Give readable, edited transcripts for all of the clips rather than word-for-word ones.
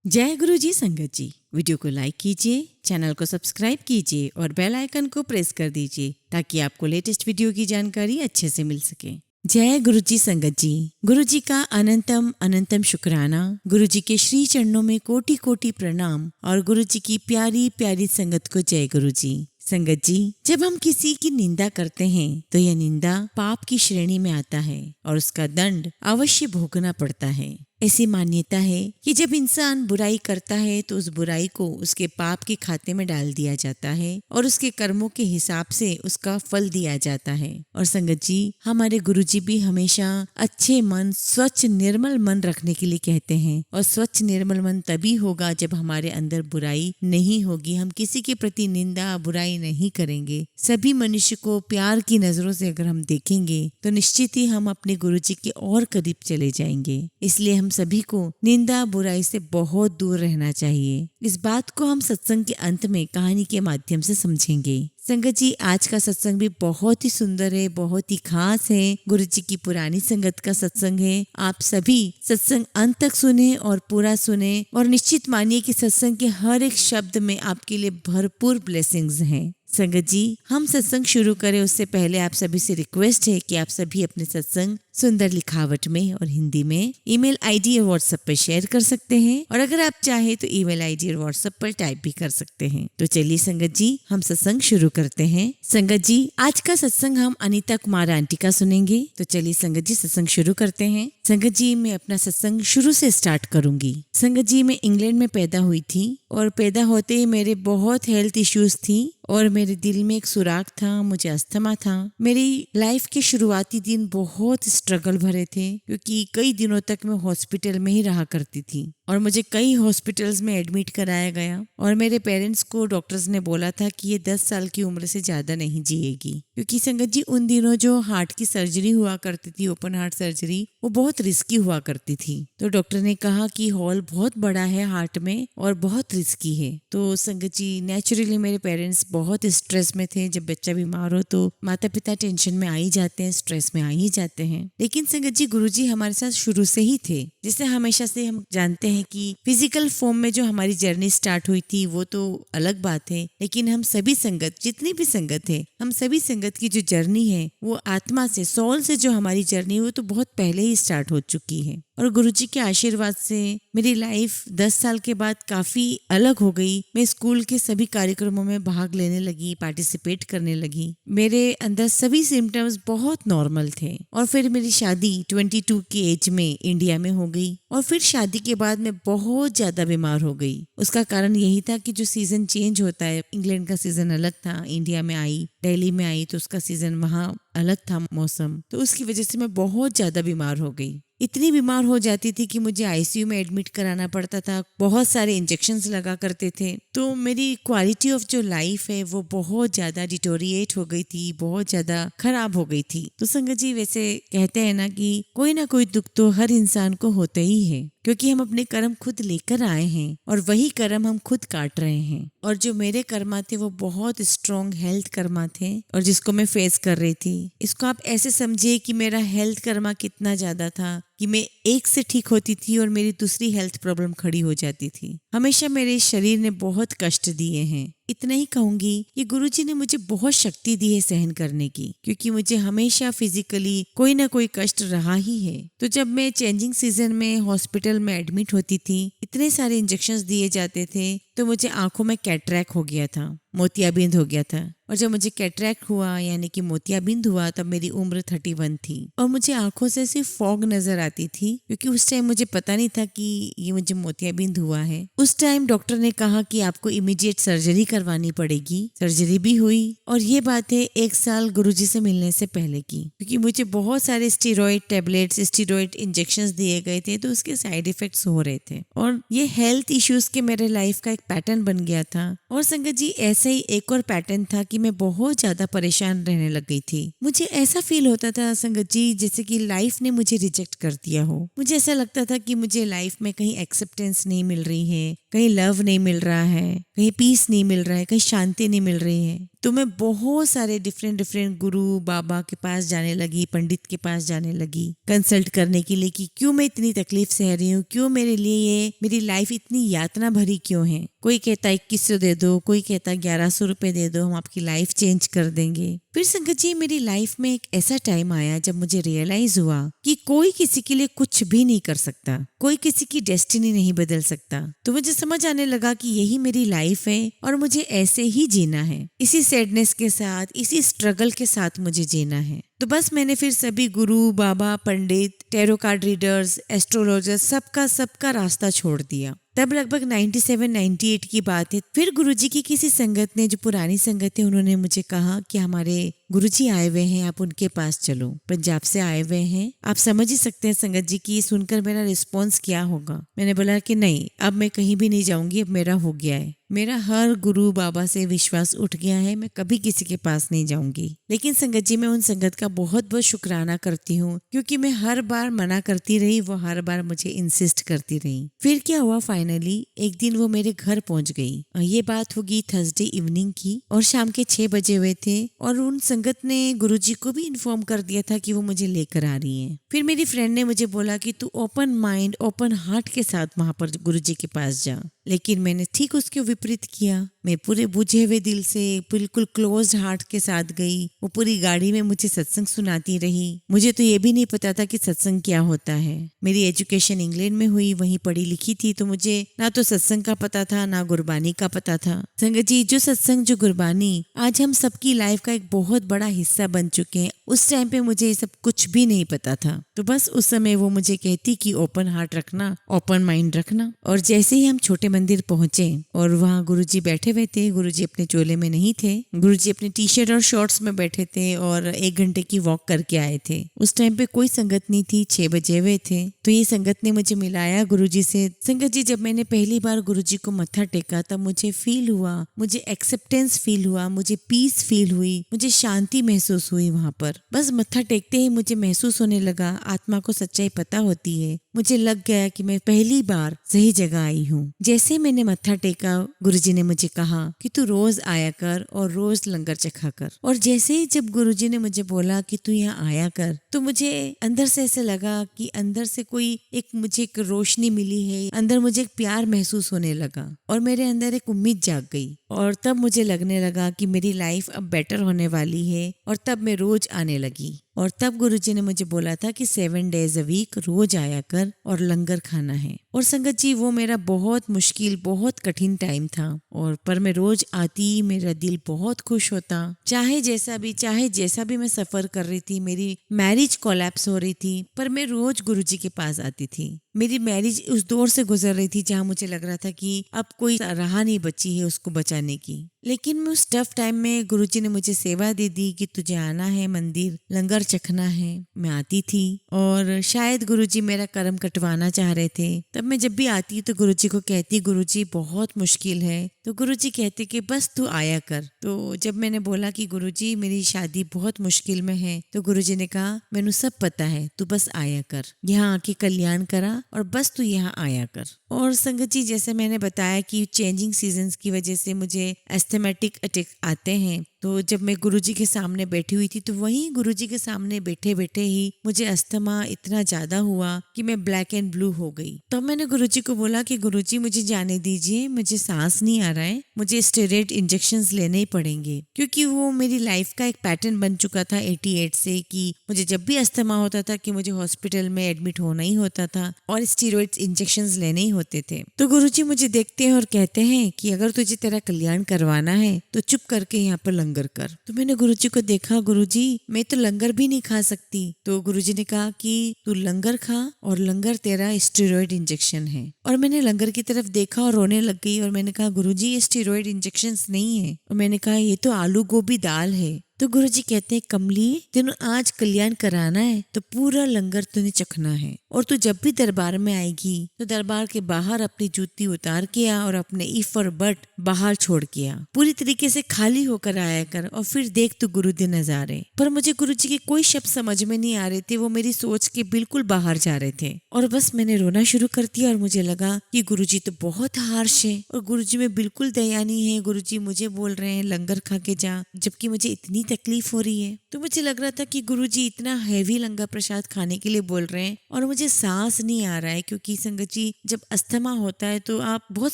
जय गुरु जी संगत जी। वीडियो को लाइक कीजिए, चैनल को सब्सक्राइब कीजिए और बेल आइकन को प्रेस कर दीजिए ताकि आपको लेटेस्ट वीडियो की जानकारी अच्छे से मिल सके। जय गुरु जी संगत जी। गुरु जी का अनंतम अनंतम शुक्राना। गुरु जी के श्री चरणों में कोटि कोटि प्रणाम और गुरु जी की प्यारी प्यारी संगत को जय गुरु जी। संगत जी, जब हम किसी की निंदा करते हैं तो यह निंदा पाप की श्रेणी में आता है और उसका दंड अवश्य भोगना पड़ता है। ऐसी मान्यता है कि जब इंसान बुराई करता है तो उस बुराई को उसके पाप के खाते में डाल दिया जाता है और उसके कर्मों के हिसाब से उसका फल दिया जाता है। और संगत जी, हमारे गुरुजी भी हमेशा अच्छे मन, स्वच्छ निर्मल मन रखने के लिए कहते हैं। और स्वच्छ निर्मल मन तभी होगा जब हमारे अंदर बुराई नहीं होगी, हम किसी के प्रति निंदा बुराई नहीं करेंगे। सभी मनुष्य को प्यार की नजरों से अगर हम देखेंगे तो निश्चित ही हम अपने गुरुजी के और करीब चले जाएंगे। इसलिए हम सभी को निंदा बुराई से बहुत दूर रहना चाहिए। इस बात को हम सत्संग के अंत में कहानी के माध्यम से समझेंगे। संगत जी, आज का सत्संग भी बहुत ही सुंदर है, बहुत ही खास है। गुरु जी की पुरानी संगत का सत्संग है। आप सभी सत्संग अंत तक सुने और पूरा सुने और निश्चित मानिए कि सत्संग के हर एक शब्द में आपके लिए भरपूर ब्लेसिंग्स हैं। संगत जी, हम सत्संग शुरू करें उससे पहले आप सभी से रिक्वेस्ट है कि आप सभी अपने सत्संग सुंदर लिखावट में और हिंदी में ईमेल आईडी और व्हाट्सएप पर शेयर कर सकते हैं और अगर आप चाहे तो ईमेल आईडी और व्हाट्सएप पर टाइप भी कर सकते हैं। तो चलिए संगत जी, हम सत्संग शुरू करते हैं। संगत जी, आज का सत्संग हम अनीता कुमार आंटी का सुनेंगे। तो चलिए संगत जी, सत्संग शुरू करते हैं। संगत जी, मैं अपना सत्संग शुरू से स्टार्ट करूंगी। संगत जी, मैं इंग्लैंड में पैदा हुई थी और पैदा होते ही मेरे बहुत हेल्थ इश्यूज थी और मेरे दिल में एक सुराख था, मुझे अस्थमा था। मेरी लाइफ के शुरुआती दिन बहुत स्ट्रगल भरे थे क्योंकि कई दिनों तक मैं हॉस्पिटल में ही रहा करती थी और मुझे कई हॉस्पिटल्स में एडमिट कराया गया और मेरे पेरेंट्स को डॉक्टर्स ने बोला था कि ये 10 साल की उम्र से ज्यादा नहीं जिएगी। क्योंकि संगत जी, उन दिनों जो हार्ट की सर्जरी हुआ करती थी, ओपन हार्ट सर्जरी, वो बहुत रिस्की हुआ करती थी। तो डॉक्टर ने कहा कि हॉल बहुत बड़ा है हार्ट में और बहुत रिस्की है। तो संगत जी, नेचुरली मेरे पेरेंट्स बहुत स्ट्रेस में थे। जब बच्चा बीमार हो तो माता पिता टेंशन में आ ही जाते हैं, स्ट्रेस में आ ही जाते हैं। लेकिन संगत जी, गुरुजी हमारे साथ शुरू से ही थे। जैसे हमेशा से हम जानते हैं कि फिजिकल फॉर्म में जो हमारी जर्नी स्टार्ट हुई थी वो तो अलग बात है, लेकिन हम सभी संगत, जितनी भी संगत है, हम सभी संगत की जो जर्नी है वो आत्मा से, सोल से जो हमारी जर्नी वो तो बहुत पहले ही स्टार्ट हो चुकी है। और गुरुजी के आशीर्वाद से मेरी लाइफ 10 साल के बाद काफी अलग हो गई। मैं स्कूल के सभी कार्यक्रमों में भाग लेने लगी, पार्टिसिपेट करने लगी। मेरे अंदर सभी सिम्टम्स बहुत नॉर्मल थे। और फिर मेरी शादी 22 की एज में इंडिया में हो गई और फिर शादी के बाद मैं बहुत ज्यादा बीमार हो गई। उसका कारण यही था कि जो सीजन चेंज होता है, इंग्लैंड का सीजन अलग था, इंडिया में आई, दिल्ली में आई तो उसका सीजन वहाँ अलग था मौसम, तो उसकी वजह से मैं बहुत ज्यादा बीमार हो गई। इतनी बीमार हो जाती थी कि मुझे आईसीयू में एडमिट कराना पड़ता था, बहुत सारे इंजेक्शंस लगा करते थे। तो मेरी क्वालिटी ऑफ जो लाइफ है वो बहुत ज्यादा डिटोरिएट हो गई थी, बहुत ज्यादा खराब हो गई थी। तो संगत जी, वैसे कहते हैं ना कि कोई ना कोई दुख तो हर इंसान को होते ही है, क्योंकि हम अपने कर्म खुद लेकर आए हैं और वही कर्म हम खुद काट रहे हैं। और जो मेरे कर्मा थे वो बहुत स्ट्रॉन्ग हेल्थ कर्मा थे और जिसको मैं फेस कर रही थी। इसको आप ऐसे समझिए कि मेरा हेल्थ कर्मा कितना ज्यादा था कि मैं एक से ठीक होती थी और मेरी दूसरी हेल्थ प्रॉब्लम खड़ी हो जाती थी। हमेशा मेरे शरीर ने बहुत कष्ट दिए हैं। इतना ही कहूंगी कि गुरुजी ने मुझे बहुत शक्ति दी है सहन करने की, क्योंकि मुझे हमेशा फिजिकली कोई ना कोई कष्ट रहा ही है। तो जब मैं चेंजिंग सीजन में हॉस्पिटल में एडमिट होती थी, इतने सारे इंजेक्शंस दिए जाते थे तो मुझे आंखों में कैटरैक्ट हो गया था, मोतियाबिंद हो गया था। और जब मुझे कैटरैक्ट हुआ यानी कि मोतियाबिंद हुआ तब मेरी उम्र 31 थी और मुझे आंखों से सिर्फ फॉग नजर आती थी, क्योंकि उस टाइम मुझे पता नहीं था कि ये मुझे मोतियाबिंद हुआ है। उस टाइम डॉक्टर ने कहा कि आपको इमीडिएट सर्जरी करवानी पड़ेगी। सर्जरी भी हुई और ये बात है 1 साल गुरुजी से मिलने से पहले की, क्योंकि मुझे बहुत सारे स्टीरॉयड टैबलेट्स, स्टीरॉयड इंजेक्शंस दिए गए थे तो उसके साइड इफेक्ट्स हो रहे थे और ये हेल्थ इश्यूज के मेरे लाइफ का एक पैटर्न बन गया था। और संगत जी, ऐसे ही एक और पैटर्न था कि मैं बहुत ज्यादा परेशान रहने लग गई थी। मुझे ऐसा फील होता था संगत जी जैसे कि लाइफ ने मुझे रिजेक्ट कर दिया हो। मुझे ऐसा लगता था कि मुझे लाइफ में कहीं एक्सेप्टेंस नहीं मिल रही है, कहीं लव नहीं मिल रहा है, कहीं पीस नहीं मिल रहा है, कहीं शांति नहीं मिल रही है। तो मैं बहुत सारे डिफरेंट गुरु बाबा के पास जाने लगी, पंडित के पास जाने लगी कंसल्ट करने के लिए कि क्यों मैं इतनी तकलीफ सह रही हूँ, क्यों मेरे लिए ये मेरी लाइफ इतनी यातना भरी क्यों है। कोई कहता 2100 दे दो, कोई कहता 1100 रुपए दे दो, हम आपकी लाइफ चेंज कर देंगे। फिर संगत जी मेरी लाइफ में एक ऐसा टाइम आया जब मुझे रियलाइज हुआ कि कोई किसी के लिए कुछ भी नहीं कर सकता, कोई किसी की डेस्टिनी नहीं बदल सकता। तो मुझे समझ आने लगा कि यही मेरी लाइफ है और मुझे ऐसे ही जीना है, इसी सैडनेस के साथ, इसी स्ट्रगल के साथ मुझे जीना है। तो बस मैंने फिर सभी गुरु बाबा पंडित टैरो कार्ड रीडर्स एस्ट्रोलॉजर्स सबका रास्ता छोड़ दिया। तब लगभग 97-98 की बात है। फिर गुरुजी की किसी संगत ने, जो पुरानी संगत है, उन्होंने मुझे कहा कि हमारे गुरुजी आए हुए हैं, आप उनके पास चलो, पंजाब से आए हुए हैं। आप समझ ही सकते हैं संगत जी की सुनकर मेरा रिस्पॉन्स क्या होगा। मैंने बोला कि नहीं, अब मैं कहीं भी नहीं जाऊंगी, अब मेरा हो गया है, मेरा हर गुरु बाबा से विश्वास उठ गया है, मैं कभी किसी के पास नहीं जाऊंगी। लेकिन संगत जी मैं उन संगत का बहुत बहुत शुक्राना करती हूँ, क्योंकि मैं हर बार मना करती रही, वो हर बार मुझे इंसिस्ट करती रही। फिर क्या हुआ, फाइनली एक दिन वो मेरे घर पहुंच गई। ये बात होगी थर्सडे इवनिंग की और शाम के 6 बजे हुए थे। और उन संगत ने गुरुजी को भी इन्फॉर्म कर दिया था कि वो मुझे लेकर आ रही है। फिर मेरी फ्रेंड ने मुझे बोला कि तू ओपन माइंड ओपन हार्ट के साथ वहां पर गुरुजी के पास जा। लेकिन मैंने ठीक उसके विपरीत किया। मैं पूरे बुझे हुए दिल से बिल्कुल क्लोज्ड हार्ट के साथ गई। वो पूरी गाड़ी में मुझे सत्संग सुनाती रही। मुझे तो ये भी नहीं पता था कि सत्संग क्या होता है। मेरी एजुकेशन इंग्लैंड में हुई, वहीं पढ़ी लिखी थी, तो मुझे ना तो सत्संग का पता था ना गुरबानी का पता था। संगत जी, जो सत्संग जो गुरबानी आज हम सबकी लाइफ का एक बहुत बड़ा हिस्सा बन चुके हैं, उस टाइम पे मुझे ये सब कुछ भी नहीं पता था। तो बस उस समय वो मुझे कहती कि ओपन हार्ट रखना, ओपन माइंड रखना। और जैसे ही हम छोटे मंदिर पहुंचे और वहाँ गुरुजी बैठे हुए थे, गुरुजी अपने चोले में नहीं थे, गुरुजी अपने टी शर्ट और शॉर्ट्स में बैठे थे और 1 घंटे की वॉक करके आए थे। उस टाइम पे कोई संगत नहीं थी, 6 बजे हुए थे। तो ये संगत ने मुझे मिलाया गुरुजी से। संगत जी, जब मैंने पहली बार गुरुजी को मत्था टेका तब मुझे फील हुआ, मुझे एक्सेप्टेंस फील हुआ, मुझे पीस फील हुई, मुझे शांति महसूस हुई वहाँ पर। बस मत्था टेकते ही मुझे महसूस होने लगा, आत्मा को सच्चाई पता होती है। मुझे लग गया कि मैं पहली बार सही जगह आई हूँ। जैसे मैंने मत्था टेका, गुरुजी ने मुझे कहा कि तू रोज आया कर और रोज लंगर चखा कर। और जैसे ही जब गुरुजी ने मुझे बोला कि तू यहाँ आया कर, तो मुझे अंदर से ऐसे लगा कि अंदर से कोई मुझे एक रोशनी मिली है, अंदर मुझे एक प्यार महसूस होने लगा और मेरे अंदर एक उम्मीद जाग गई। और तब मुझे लगने लगा कि मेरी लाइफ अब बेटर होने वाली है। और तब मैं रोज आने लगी। और तब गुरुजी ने मुझे बोला था कि 7 days a week रोज आया कर और लंगर खाना है। और संगत जी, वो मेरा बहुत मुश्किल, बहुत कठिन टाइम था। और पर मैं रोज आती, मेरा दिल बहुत खुश होता। चाहे जैसा भी मैं सफर कर रही थी, मेरी मैरिज कोलैप्स हो रही थी, पर मैं रोज गुरुजी के पास आती थी। मेरी मैरिज उस दौर से गुजर रही थी जहाँ मुझे लग रहा था कि अब कोई राह नहीं बची है उसको बचाने की। लेकिन मैं उस टफ टाइम में गुरुजी ने मुझे सेवा दे दी कि तुझे आना है मंदिर, लंगर चखना है। मैं आती थी और शायद गुरुजी मेरा कर्म कटवाना चाह रहे थे। तब मैं जब भी आती तो गुरुजी को कहती, गुरुजी बहुत मुश्किल है। तो गुरुजी कहते कि बस तू आया कर। तो जब मैंने बोला कि गुरुजी मेरी शादी बहुत मुश्किल में है, तो गुरुजी ने कहा मैनू सब पता है, तू बस आया कर, यहाँ आके कल्याण करा और बस तू यहाँ आया कर। और संगत जी, जैसे मैंने बताया कि चेंजिंग सीजन्स की वजह से मुझे एस्थमेटिक अटैक आते हैं। तो जब मैं गुरुजी के सामने बैठी हुई थी, तो वहीं गुरुजी के सामने बैठे बैठे ही मुझे अस्थमा इतना ज्यादा हुआ कि मैं ब्लैक एंड ब्लू हो गई। तो मैंने गुरुजी को बोला कि गुरुजी मुझे जाने दीजिए, मुझे सांस नहीं आ रहा है, मुझे स्टेरॉइड इंजेक्शंस लेने ही पड़ेंगे। क्योंकि वो मेरी लाइफ का एक पैटर्न बन चुका था 88 से कि मुझे जब भी अस्थमा होता था कि मुझे हॉस्पिटल में एडमिट होना ही होता था और स्टेरॉइड इंजेक्शंस लेने ही होते थे। तो गुरुजी मुझे देखते हैं और कहते हैं कि अगर तुझे तेरा कल्याण करवाना है तो चुप करके यहाँ पर लंगर कर। तो मैंने गुरुजी को देखा, गुरुजी मैं तो लंगर भी नहीं खा सकती। तो गुरुजी ने कहा कि तू लंगर खा और लंगर तेरा स्टेरॉइड इंजेक्शन है। और मैंने लंगर की तरफ देखा और रोने लग गई। और मैंने कहा गुरुजी ये स्टेरॉइड इंजेक्शंस नहीं है। और मैंने कहा ये तो आलू गोभी दाल है। तो गुरुजी कहते हैं, कमली तेनू आज कल्याण कराना है तो पूरा लंगर तूने चखना है, और तू जब भी दरबार में आएगी तो दरबार के बाहर अपनी जूती उतार के आ और अपने ईफ और बट बाहर छोड़ के आ। पूरी तरीके से खाली होकर आया कर और फिर देख तू गुरु के नजारे। पर मुझे गुरुजी के कोई शब्द समझ में नहीं आ रहे थे, वो मेरी सोच के बिल्कुल बाहर जा रहे थे और बस मैंने रोना शुरू कर दिया। और मुझे लगा कि गुरुजी तो बहुत हार्श है और गुरुजी में बिल्कुल दया नहीं है। गुरुजी मुझे बोल रहे हैं लंगर खा के जा, जबकि मुझे इतनी तकलीफ हो रही है। तो मुझे लग रहा था कि गुरुजी इतना हैवी लंगर प्रसाद खाने के लिए बोल रहे हैं और मुझे सांस नहीं आ रहा है, क्योंकि संगत जी जब अस्थमा होता है तो आप बहुत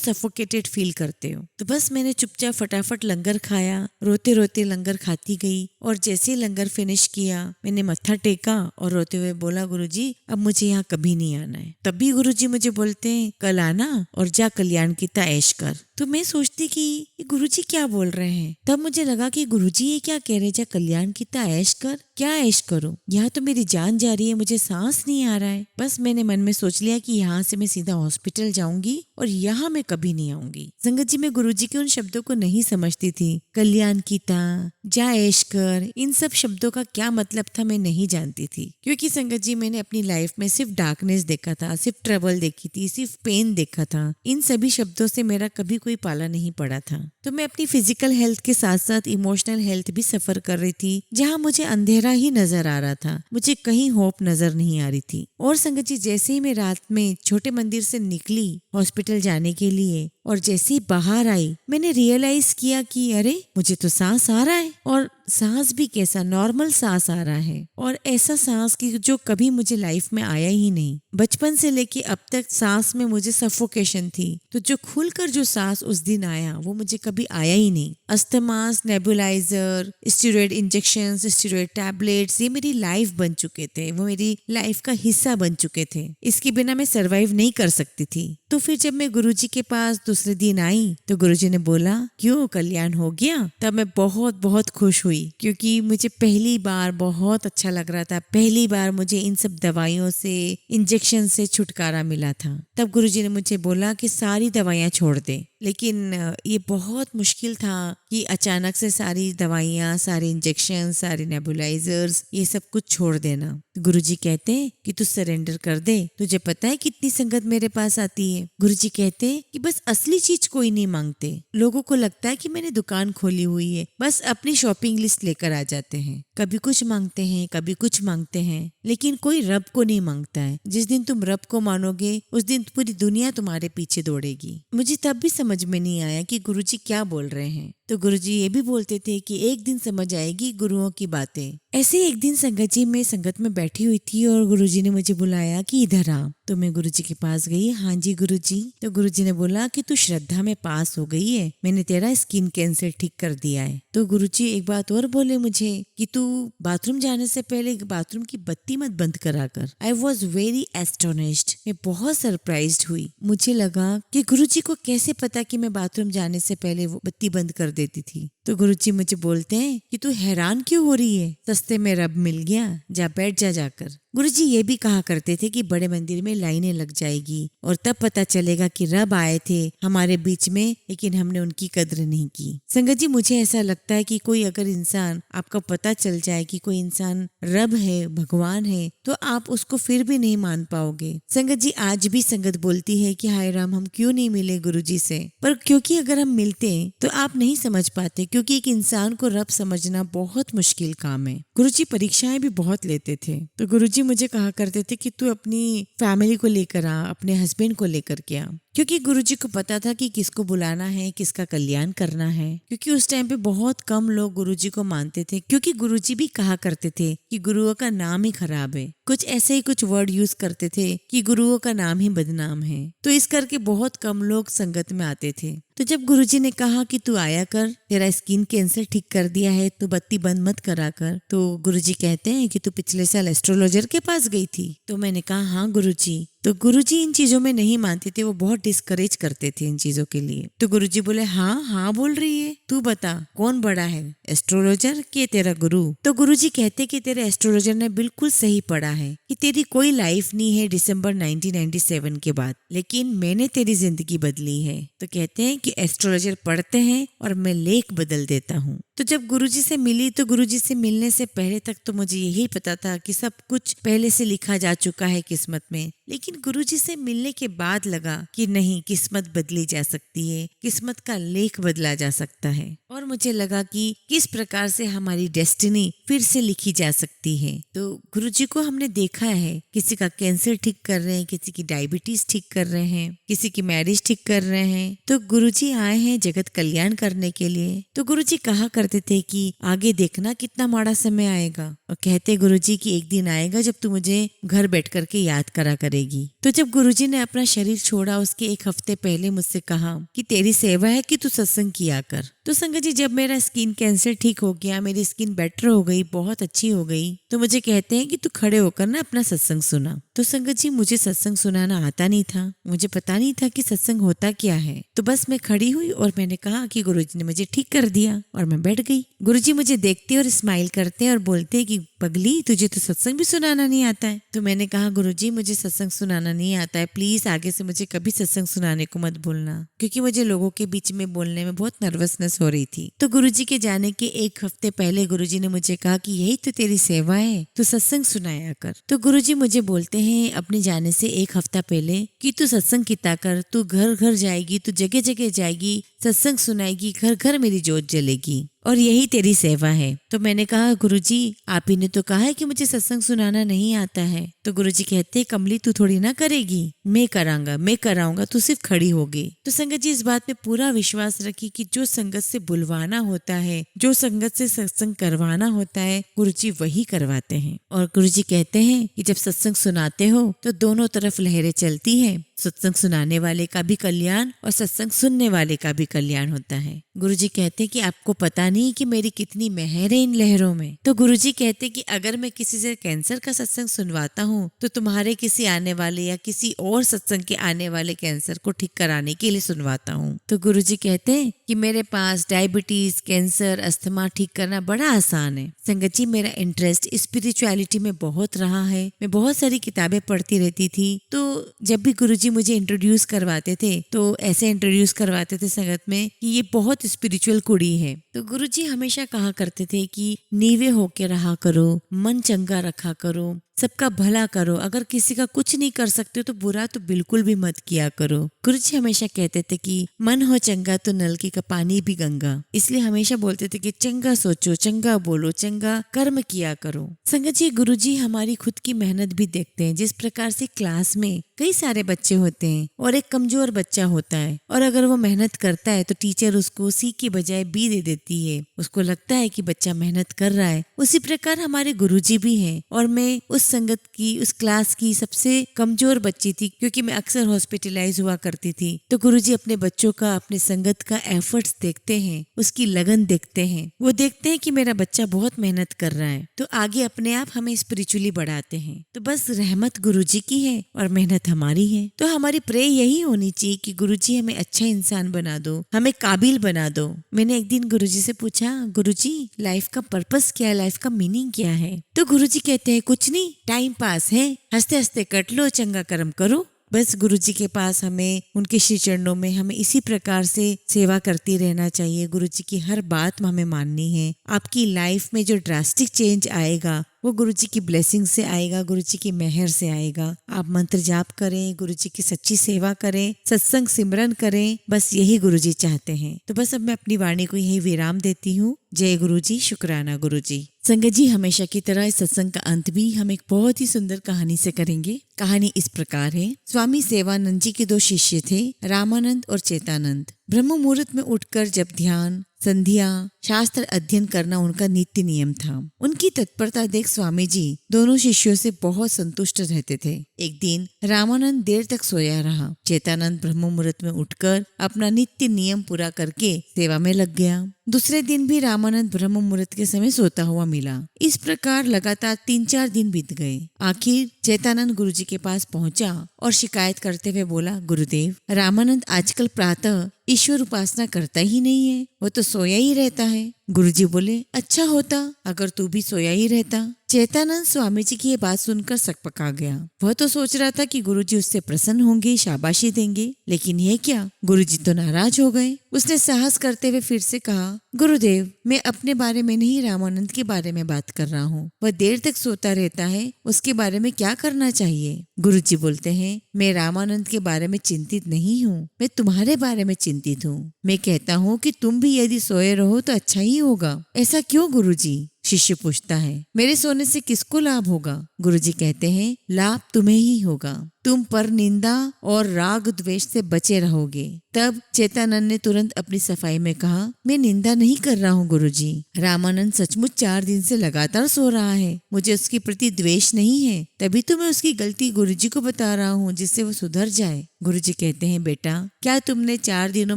सफोकेटेड फील करते हो। तो बस मैंने चुपचाप फटाफट लंगर खाया, रोते रोते लंगर खाती गई और जैसे ही लंगर फिनिश किया मैंने मत्था टेका और रोते हुए बोला, गुरुजी अब मुझे यहाँ कभी नहीं आना है। तभी गुरुजी मुझे बोलते हैं, कल आना और जा कल्याण की ऐश कर। तो मैं सोचती कि ये गुरुजी क्या बोल रहे हैं। तब मुझे लगा कि गुरुजी ये क्या कह रहे, जा कल्याण की ऐश कर। क्या ऐश करूं, यहाँ तो मेरी जान जा रही है, मुझे सांस नहीं आ रहा है। बस मैंने मन में सोच लिया कि यहाँ से मैं सीधा हॉस्पिटल जाऊंगी और यहाँ मैं कभी नहीं आऊंगी। संगत जी मैं गुरुजी के उन शब्दों को नहीं समझती थी। कल्याण की जा ऐश कर, इन सब शब्दों का क्या मतलब था मैं नहीं जानती थी, क्योंकि संगत जी मैंने अपनी लाइफ में सिर्फ डार्कनेस देखा था, सिर्फ ट्रबल देखी थी, सिर्फ पेन देखा था। इन सभी शब्दों से मेरा कभी कोई पाला नहीं पड़ा था। तो मैं अपनी फिजिकल हेल्थ के साथ साथ इमोशनल हेल्थ भी सफर कर रही थी, जहाँ मुझे अंधेरा ही नजर आ रहा था, मुझे कहीं होप नजर नहीं आ रही थी। और संगत जी जैसे ही मैं रात में छोटे मंदिर से निकली हॉस्पिटल जाने के लिए और जैसे ही बाहर आई मैंने रियलाइज किया कि अरे मुझे तो सांस आ रहा है, और सांस भी कैसा, नॉर्मल सांस आ रहा है, और ऐसा सांस की जो कभी मुझे लाइफ में आया ही नहीं। बचपन से लेके अब तक सांस में मुझे सफोकेशन थी, तो जो खुलकर जो सांस उस दिन आया वो मुझे कभी आया ही नहीं। Asthmas, nebulizer, steroid injections, steroid tablets, ये मेरी लाइफ बन चुके थे, वो मेरी लाइफ का हिस्सा बन चुके थे। इसके बिना मैं सरवाइव नहीं कर सकती थी। तो फिर जब मैं गुरुजी के पास दूसरे दिन आई तो गुरुजी ने बोला, क्यों कल्याण हो गया? तब मैं बहुत बहुत खुश हुई, क्योंकि मुझे पहली बार बहुत अच्छा लग रहा था। पहली बार मुझे इन सब दवाइयों से, इंजेक्शन से छुटकारा मिला था। तब गुरुजी ने मुझे बोला कि सारी दवाइयाँ छोड़ दे। लेकिन ये बहुत मुश्किल था कि अचानक से सारी दवाइयाँ, सारे इंजेक्शन, सारे नेबुलाइजर्स, ये सब कुछ छोड़ देना। गुरुजी कहते हैं कि तू सरेंडर कर दे। तुझे पता है कितनी संगत मेरे पास आती है। गुरुजी कहते हैं कि बस असली चीज कोई नहीं मांगते। लोगों को लगता है कि मैंने दुकान खोली हुई है, बस अपनी शॉपिंग लिस्ट लेकर आ जाते हैं। कभी कुछ मांगते हैं, कभी कुछ मांगते हैं, लेकिन कोई रब को नहीं मांगता है। जिस दिन तुम रब को मानोगे उस दिन पूरी दुनिया तुम्हारे पीछे दौड़ेगी। मुझे तब भी समझ में नहीं आया कि गुरुजी क्या बोल रहे हैं। तो गुरुजी ये भी बोलते थे कि एक दिन समझ आएगी गुरुओं की बातें। ऐसे एक दिन संगत जी में संगत में बैठी हुई थी और गुरुजी ने मुझे बुलाया कि इधर आ। तो मैं गुरुजी के पास गई। हाँ जी गुरुजी। तो गुरुजी ने बोला कि तू श्रद्धा में पास हो गई है, मैंने तेरा स्किन कैंसर ठीक कर दिया है। तो गुरुजी एक बात और बोले मुझे कि तू बाथरूम जाने से पहले बाथरूम की बत्ती मत बंद करा कर। आई वॉज वेरी एस्टोनिश्ड, मैं बहुत सरप्राइज्ड हुई। मुझे लगा कि गुरुजी को कैसे पता कि मैं बाथरूम जाने से पहले वो बत्ती बंद कर देती थी। तो गुरुजी मुझे बोलते हैं कि तू हैरान क्यों हो रही है, सस्ते में रब मिल गया, जा बैठ जा जाकर। गुरुजी ये भी कहा करते थे कि बड़े मंदिर में लाइनें लग जाएगी और तब पता चलेगा कि रब आए थे हमारे बीच में, लेकिन हमने उनकी कद्र नहीं की। संगत जी मुझे ऐसा लगता है कि कोई अगर इंसान, आपका पता चल जाए कि कोई इंसान रब है, भगवान है, तो आप उसको फिर भी नहीं मान पाओगे। संगत जी आज भी संगत बोलती है कि हाय राम हम क्यों नहीं मिले गुरुजी से, पर क्योंकि अगर हम मिलते हैं तो आप नहीं समझ पाते, क्योंकि एक इंसान को रब समझना बहुत मुश्किल काम है। गुरुजी परीक्षाएं भी बहुत लेते थे। तो गुरुजी मुझे कहा करते थे कि तू अपनी फैमिली को लेकर आ, अपने हस्बैंड को लेकर के आ, क्योंकि गुरुजी को पता था कि किसको बुलाना है, किसका कल्याण करना है। क्योंकि उस टाइम पे बहुत कम लोग गुरुजी को मानते थे, क्योंकि गुरुजी भी कहा करते थे कि गुरुओं का नाम ही खराब है। कुछ ऐसे ही कुछ वर्ड यूज करते थे कि गुरुओं का नाम ही बदनाम है। तो इस करके बहुत कम लोग संगत में आते थे। तो जब गुरुजी ने कहा कि तू आया कर, तेरा स्किन कैंसर ठीक कर दिया है, तू बत्ती बंद मत करा कर, तो गुरुजी कहते हैं कि तू पिछले साल एस्ट्रोलॉजर के पास गई थी। तो मैंने कहा हाँ गुरुजी। तो गुरुजी इन चीजों में नहीं मानते थे, वो बहुत डिस्करेज करते थे इन चीजों के लिए। तो गुरुजी बोले हाँ हाँ बोल रही है, तू बता कौन बड़ा है, एस्ट्रोलॉजर कि तेरा गुरु? तो गुरुजी कहते कि तेरे एस्ट्रोलॉजर ने बिल्कुल सही पढ़ा है कि तेरी कोई लाइफ नहीं है दिसंबर 1997 के बाद, लेकिन मैंने तेरी जिंदगी बदली है। तो कहते हैं कि एस्ट्रोलॉजर पढ़ते हैं और मैं लेख बदल देता हूँ। तो जब गुरुजी से मिली तो गुरुजी से मिलने से पहले तक तो मुझे यही पता था कि सब कुछ पहले से लिखा जा चुका है किस्मत में। लेकिन गुरुजी से मिलने के बाद लगा कि नहीं, किस्मत बदली जा सकती है, किस्मत का लेख बदला जा सकता है। और मुझे लगा कि किस प्रकार से हमारी डेस्टिनी फिर से लिखी जा सकती है। तो गुरुजी को हमने देखा है, किसी का कैंसर ठीक कर रहे हैं, किसी की डायबिटीज ठीक कर रहे हैं, किसी की मैरिज ठीक कर रहे हैं। तो गुरुजी आए हैं जगत कल्याण करने के लिए। तो गुरुजी कहा करते थे कि आगे देखना कितना माड़ा समय आएगा, और कहते गुरुजी कि एक दिन आएगा जब तू मुझे घर बैठ करके याद करा करेगी। तो जब गुरुजी ने अपना शरीर छोड़ा उसके एक हफ्ते पहले मुझसे कहा कि तेरी सेवा है कि तू सत्संग किया कर। तो संगत जी, जब मेरा स्किन कैंसर ठीक हो गया, मेरी स्किन बेटर हो गई, बहुत अच्छी हो गई, तो मुझे कहते हैं कि तू खड़े होकर ना अपना सत्संग सुना। तो संगत जी, मुझे सत्संग सुनाना आता नहीं था, मुझे पता नहीं था कि सत्संग होता क्या है। तो बस मैं खड़ी हुई और मैंने कहा कि गुरुजी ने मुझे ठीक कर दिया, और मैं बैठ गई। गुरुजी मुझे देखते और स्माइल करते और बोलते कि पगली, तुझे तो सत्संग भी सुनाना नहीं आता है। तो मैंने कहा गुरुजी, मुझे सत्संग सुनाना नहीं आता है, प्लीज आगे से मुझे कभी सत्संग सुनाने को मत बोलना, क्योंकि मुझे लोगों के बीच में बोलने में बहुत नर्वसनेस हो रही थी। तो गुरुजी के जाने के एक हफ्ते पहले गुरुजी ने मुझे कहा कि यही तो तेरी सेवा है, तू सत्संग सुनाया कर। तो गुरुजी मुझे बोलते हैं अपने जाने से एक हफ्ता पहले कि तू सत्संग किया कर, तू घर घर जाएगी, तू जगह जगह जाएगी, सत्संग सुनाएगी, घर घर मेरी जोत जलेगी, और यही तेरी सेवा है। तो मैंने कहा गुरुजी, आप ही ने तो कहा है कि मुझे सत्संग सुनाना नहीं आता है। तो गुरुजी कहते, कमली तू थोड़ी ना करेगी, मैं कराऊंगा, मैं कराऊंगा, तू सिर्फ खड़ी होगी। तो संगत जी, इस बात में पूरा विश्वास रखी कि जो संगत से बुलवाना होता है, जो संगत से सत्संग करवाना होता है, गुरुजी वही करवाते हैं। और गुरुजी कहते हैं कि जब सत्संग सुनाते हो तो दोनों तरफ लहरें चलती हैं, सत्संग सुनाने वाले का भी कल्याण और सत्संग सुनने वाले का भी कल्याण होता है। गुरुजी कहते हैं कि आपको पता नहीं कि मेरी कितनी मेहर है इन लहरों में। तो गुरुजी कहते हैं कि अगर मैं किसी से कैंसर का सत्संग सुनवाता हूँ तो तुम्हारे किसी आने वाले या किसी और सत्संग के आने वाले कैंसर को ठीक कराने के लिए सुनवाता हूँ। तो गुरुजी कहते हैं कि मेरे पास डायबिटीज, कैंसर, अस्थमा ठीक करना बड़ा आसान है। संगत जी, मेरा इंटरेस्ट स्पिरिचुअलिटी में बहुत रहा है, मैं बहुत सारी किताबें पढ़ती रहती थी। तो जब भी गुरुजी मुझे इंट्रोड्यूस करवाते थे तो ऐसे इंट्रोड्यूस करवाते थे संगत में कि ये बहुत स्पिरिचुअल कुड़ी है। तो गुरुजी हमेशा कहा करते थे कि नीवे होके रहा करो, मन चंगा रखा करो, सबका भला करो, अगर किसी का कुछ नहीं कर सकते तो बुरा तो बिल्कुल भी मत किया करो। गुरुजी हमेशा कहते थे कि मन हो चंगा तो नलकी का पानी भी गंगा, इसलिए हमेशा बोलते थे कि चंगा सोचो, चंगा बोलो, चंगा कर्म किया करो। संगत जी, गुरुजी हमारी खुद की मेहनत भी देखते हैं। जिस प्रकार से क्लास में कई सारे बच्चे होते हैं और एक कमजोर बच्चा होता है, और अगर वो मेहनत करता है तो टीचर उसको सी की बजाय बी दे देती है, उसको लगता है कि बच्चा मेहनत कर रहा है। उसी प्रकार हमारे गुरुजी भी हैं, और मैं उस संगत की, उस क्लास की सबसे कमजोर बच्ची थी, क्योंकि मैं अक्सर हॉस्पिटलाइज हुआ करती थी। तो गुरुजी अपने बच्चों का, अपने संगत का एफर्ट्स देखते हैं, उसकी लगन देखते हैं, वो देखते हैं कि मेरा बच्चा बहुत मेहनत कर रहा है, तो आगे अपने आप हमें स्पिरिचुअली बढ़ाते हैं। तो बस रहमत गुरुजी की है और मेहनत हमारी है। तो हमारी प्रे यही होनी चाहिए कि गुरुजी हमें अच्छा इंसान बना दो, हमें काबिल बना दो। मैंने एक दिन गुरुजी से पूछा, गुरुजी लाइफ का पर्पस क्या है, लाइफ का मीनिंग क्या है? तो गुरुजी कहते हैं कुछ नहीं, टाइम पास है, हंसते हंसते कट लो, चंगा कर्म करो। बस गुरुजी के पास हमें, उनके श्री चरणों में हमें इसी प्रकार से सेवा करती रहना चाहिए। गुरुजी की हर बात हमें माननी है। आपकी लाइफ में जो ड्रास्टिक चेंज आएगा वो गुरुजी की ब्लेसिंग से आएगा, गुरुजी की मेहर से आएगा। आप मंत्र जाप करें, गुरुजी की सच्ची सेवा करें, सत्संग सिमरन करें, बस यही गुरुजी चाहते हैं। तो बस अब मैं अपनी वाणी को यही विराम देती हूँ। जय गुरुजी, शुक्राना गुरुजी। संगत जी, हमेशा की तरह इस सत्संग का अंत भी हम एक बहुत ही सुंदर कहानी से करेंगे। कहानी इस प्रकार है। स्वामी सेवानंद जी के 2 शिष्य थे, रामानंद और चेतानंद। ब्रह्म मुहूर्त में उठकर जब ध्यान, संध्या, शास्त्र अध्ययन करना उनका नित्य नियम था। उनकी तत्परता देख स्वामी जी दोनों शिष्यों से बहुत संतुष्ट रहते थे। एक दिन रामानंद देर तक सोया रहा। चेतानंद ब्रह्म मुहूर्त में उठकर अपना नित्य नियम पूरा करके सेवा में लग गया। दूसरे दिन भी रामानंद ब्रह्म मुहूर्त के समय सोता हुआ मिला। इस प्रकार लगातार 3-4 दिन बीत गए। आखिर चेतानंद गुरुजी के पास पहुंचा और शिकायत करते हुए बोला, गुरुदेव, रामानंद आजकल प्रातः ईश्वर उपासना करता ही नहीं है, वो तो सोया ही रहता है। गुरुजी बोले, अच्छा होता अगर तू भी सोया ही रहता। चेतानंद स्वामी जी की ये बात सुनकर सकपका गया। वह तो सोच रहा था कि गुरुजी उससे प्रसन्न होंगे, शाबाशी देंगे, लेकिन ये क्या, गुरुजी तो नाराज हो गए। उसने साहस करते हुए फिर से कहा, गुरुदेव, मैं अपने बारे में नहीं, रामानंद के बारे में बात कर रहा हूँ। वह देर तक सोता रहता है, उसके बारे में क्या करना चाहिए? गुरुजी बोलते हैं, मैं रामानंद के बारे में चिंतित नहीं हूँ, मैं तुम्हारे बारे में चिंतित हूँ। मैं कहता हूँ कि तुम भी यदि सोए रहो तो अच्छा ही होगा। ऐसा क्यों गुरुजी? शिष्य पूछता है। मेरे सोने से किसको लाभ होगा? गुरुजी कहते हैं, लाभ तुम्हें ही होगा। तुम पर निंदा और राग द्वेष से बचे रहोगे। तब चेतानंद ने तुरंत अपनी सफाई में कहा, मैं निंदा नहीं कर रहा हूँ गुरुजी। रामानंद सचमुच 4 दिन से लगातार सो रहा है। मुझे उसके प्रति द्वेष नहीं है, तभी तो मैं उसकी गलती गुरुजी को बता रहा हूँ, जिससे वो सुधर जाए। गुरुजी कहते हैं, बेटा, क्या तुमने 4 दिनों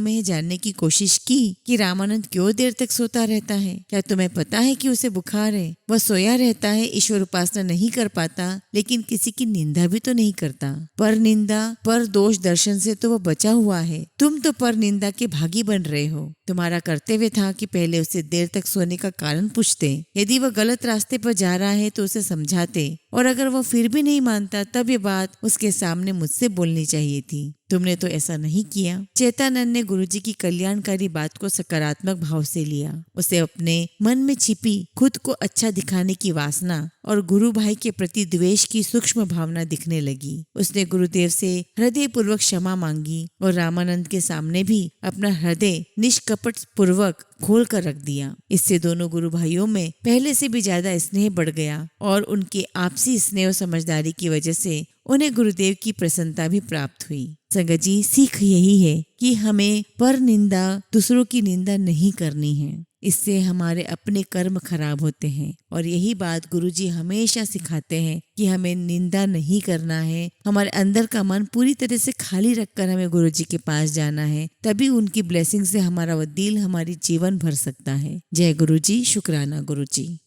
में यह जानने की कोशिश की कि रामानंद क्यों देर तक सोता रहता है? क्या तुम्हें पता है कि उसे बुखार है? वह सोया रहता है, ईश्वर उपासना नहीं कर पाता, लेकिन किसी की निंदा भी तो नहीं करता। पर निंदा, पर दोष दर्शन से तो वह बचा हुआ है। तुम तो पर निंदा के भागी बन रहे हो। तुम्हारा कर्तव्य था कि पहले उसे देर तक सोने का कारण पूछते। यदि वह गलत रास्ते पर जा रहा है तो उसे समझाते, और अगर वह फिर भी नहीं मानता तब ये बात उसके सामने मुझसे बोलनी चाहिए थी। तुमने तो ऐसा नहीं किया। चेतानंद ने गुरुजी की कल्याणकारी बात को सकारात्मक भाव से लिया। उसे अपने मन में छिपी खुद को अच्छा दिखाने की वासना और गुरु भाई के प्रति द्वेष की सूक्ष्म भावना दिखने लगी। उसने गुरुदेव से हृदय पूर्वक क्षमा मांगी और रामानंद के सामने भी अपना हृदय निष्कपट पूर्वक खोल कर रख दिया। इससे दोनों गुरु भाइयों में पहले से भी ज्यादा स्नेह बढ़ गया और उनके आपसी स्नेह और समझदारी की वजह से उन्हें गुरुदेव की प्रसन्नता भी प्राप्त हुई। संगत जी, सीख यही है कि हमें पर निंदा, दूसरों की निंदा नहीं करनी है। इससे हमारे अपने कर्म खराब होते हैं, और यही बात गुरुजी हमेशा सिखाते हैं कि हमें निंदा नहीं करना है। हमारे अंदर का मन पूरी तरह से खाली रखकर हमें गुरुजी के पास जाना है, तभी उनकी ब्लेसिंग से हमारा वो दिल, हमारी जीवन भर सकता है। जय गुरुजी, शुक्राना गुरुजी।